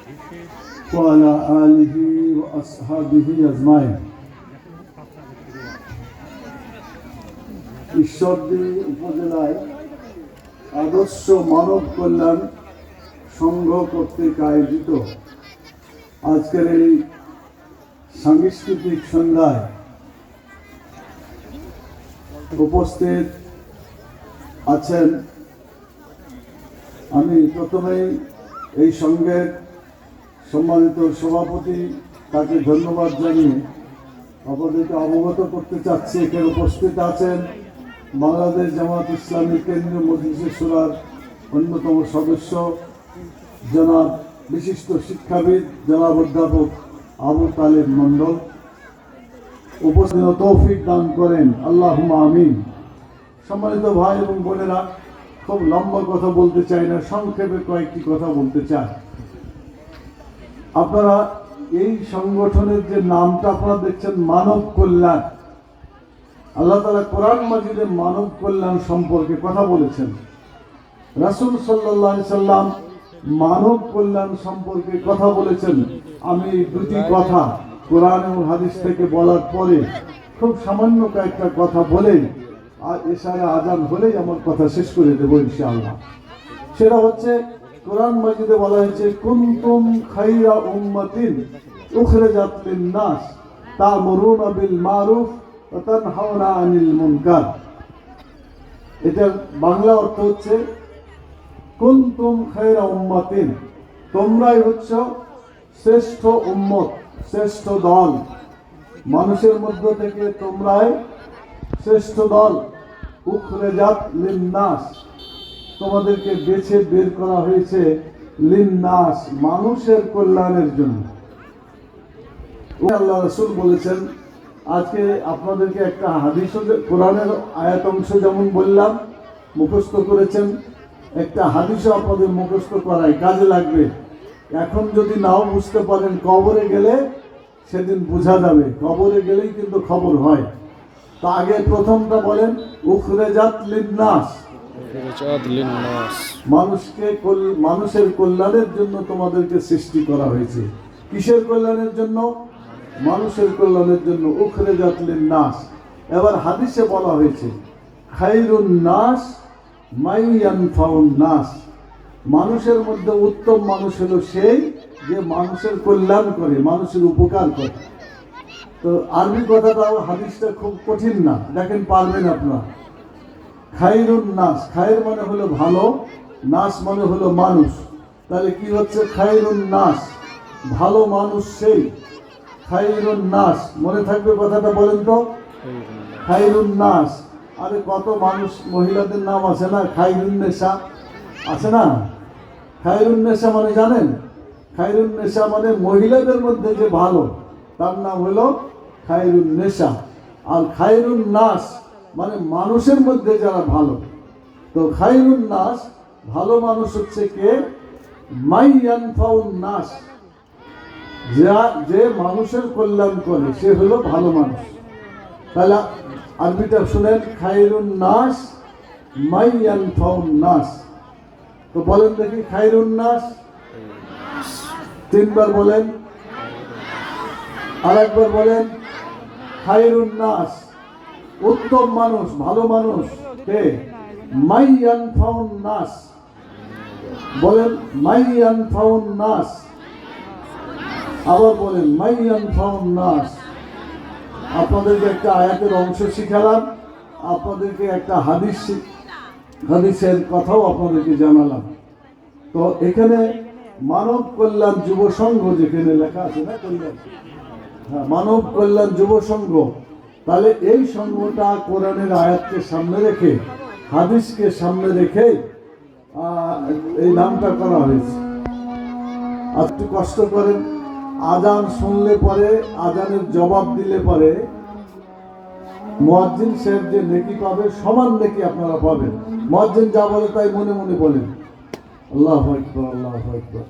وعلى آله وأصحابه أجمعين। ঈশ্বরদী উপজেলায় আদর্শ মানব কল্যাণ সংঘ কর্তৃক আয়োজিত আজকের এই সাংস্কৃতিক সন্ধ্যায় উপস্থিত আছেন। আমি প্রথমেই এই সংঘের সম্মানিত সভাপতি তাকে ধন্যবাদ জানিয়ে আপনাদেরকে অবগত করতে চাচ্ছি, এখানে উপস্থিত আছেন বাংলাদেশ জামাত ইসলামী কেন্দ্রীয় মজলিসে শুরার অন্যতম সদস্য জনাব বিশিষ্ট শিক্ষাবিদ জনাব অধ্যাপক আবু তালেব মন্ডল। উপস্থিত তৌফিক দান করেন, আল্লাহুম্মা আমিন। সম্মানিত ভাই এবং বোনেরা, খুব লম্বা কথা বলতে চাই না, সংক্ষেপে কয়েকটি কথা বলতে চাই। আপনারা এই সংগঠনের যে নামটা আপনারা দেখছেন মানব কল্যাণ, আল্লাহ তাআলা কোরআন মাজিদে মানব কল্যাণ সম্পর্কে কথা বলেছেন। রাসূল সাল্লাল্লাহু আলাইহি সাল্লাম মানব কল্যাণ সম্পর্কে কথা বলেছেন। আমি দুটি কথা কোরআন এবং হাদিস থেকে বলার পরে খুব সামান্য কয়েকটা কথা বলেই আর এশারে আজান হলেই আমার কথা শেষ করে দেবো ইনশাআল্লাহ। সেটা হচ্ছে কোরআন মাজিদে বলা হয়েছে কুনতুম খায়রা উম্মাতিন উখরিজাত লিন-নাস তা'মুরুনা বিল মারুফ ওয়া তানহাউনা আনিল মুনকার। এটার বাংলা অর্থ হচ্ছে কুনতুম খায়রা উম্মাতিন, তোমরাই হচ্ছ শ্রেষ্ঠ উম্মত, শ্রেষ্ঠ দল, মানুষের মধ্য থেকে তোমরাই শ্রেষ্ঠ দল। উখরিজাত লিন-নাস, তোমাদেরকে বেছে বের করা হয়েছে লিন-নাস, মানুষের কল্যাণের জন্য। আল্লাহ রাসূল বলেছেন, আজকে আপনাদেরকে একটা হাদিস কোরআনের আয়াত অংশ যেমন বললাম মুখস্থ করেছেন, একটা হাদিসও আপনাদের মুখস্থ করাই কাজে লাগবে। এখন যদি নাও বুঝতে পারেন, কবরে গেলে সেদিন বোঝা যাবে, কবরে গেলেই কিন্তু খবর হয়। তা আগে প্রথমটা বলেন, উখরিজাত লিন-নাস, মানুষের কল্যাণের জন্য তোমাদেরকে সৃষ্টি করা হয়েছে। কিসের কল্যাণের জন্য? মানুষের কল্যাণের জন্য। উখরিজাত লিন-নাস। এবার হাদিসে বলা হয়েছে খায়রুন নাস মান ইয়ানফাউন নাস, মানুষের মধ্যে উত্তম মানুষ হলো সেই যে মানুষের কল্যাণ করে, মানুষের উপকার করে। তো আরবি কথাটাও হাদিসটা খুব কঠিন না, দেখেন পারবেন আপনারা। খায়রুন নাস, খায়ের মানে হলো ভালো, নাস মানে হলো মানুষ। তাহলে কি হচ্ছে? খায়রুন নাস, ভালো মানুষ সেই। খায়রুন নাস, মনে থাকবে কথাটা, বলেন তো। খায়রুন নাস, আরে কত মানুষ মহিলাদের নাম আছে না, খায়রুন নেশা আছে না। খায়রুন নেশা মানে জানেন? খায়রুন নেশা মানে মহিলাদের মধ্যে যে ভালো, তার নাম হলো খায়রুন নেশা। আর খায়রুন নাস মানে মানুষের মধ্যে যারা ভালো। তো খায়রুন নাস, ভালো মানুষ হচ্ছে কে? মান ইয়ানফাউন নাস, যে মানুষের কল্যাণ করে সে হলো ভালো মানুষ। তাহলে আরবিটা শুনেন, খায়রুন নাস মান ইয়ানফাউন নাস। তো বলেন দেখি, খায়রুন নাস তিনবার বলেন, আর একবার বলেন। খায়রুন নাস, উত্তম মানুষ, ভালো মানুষ কে? মান ইয়ানফাউন নাস, বলেন মান ইয়ানফাউন নাস। আবার বলেন মান ইয়ানফাউন নাস। আপনাদেরকে একটা আয়াতের অংশ শিখালাম, আপনাদেরকে একটা হাদিসের কথাও আপনাদেরকে জানালাম। তো এখানে মানব কল্যাণ যুব সংঘ যেখানে লেখা আছে না, কল্যাণ, হ্যাঁ, মানব কল্যাণ যুব সংঘ। তাহলে এই সংঘটা কোরআনের আয়াতকে সামনে রেখে, হাদিসকে সামনে রেখে এই নামটা করা হয়েছে। আর একটু কষ্ট করেন, আজান শুনলে পরে, আজানের জবাব দিলে পরে মুয়াজ্জিন সাহেব যে নেকি পাবে, সমান নেকি আপনারা পাবেন। মুয়াজ্জিন যা বলে তাই মনে মনে বলেন, আল্লাহু আকবার, আল্লাহু আকবার।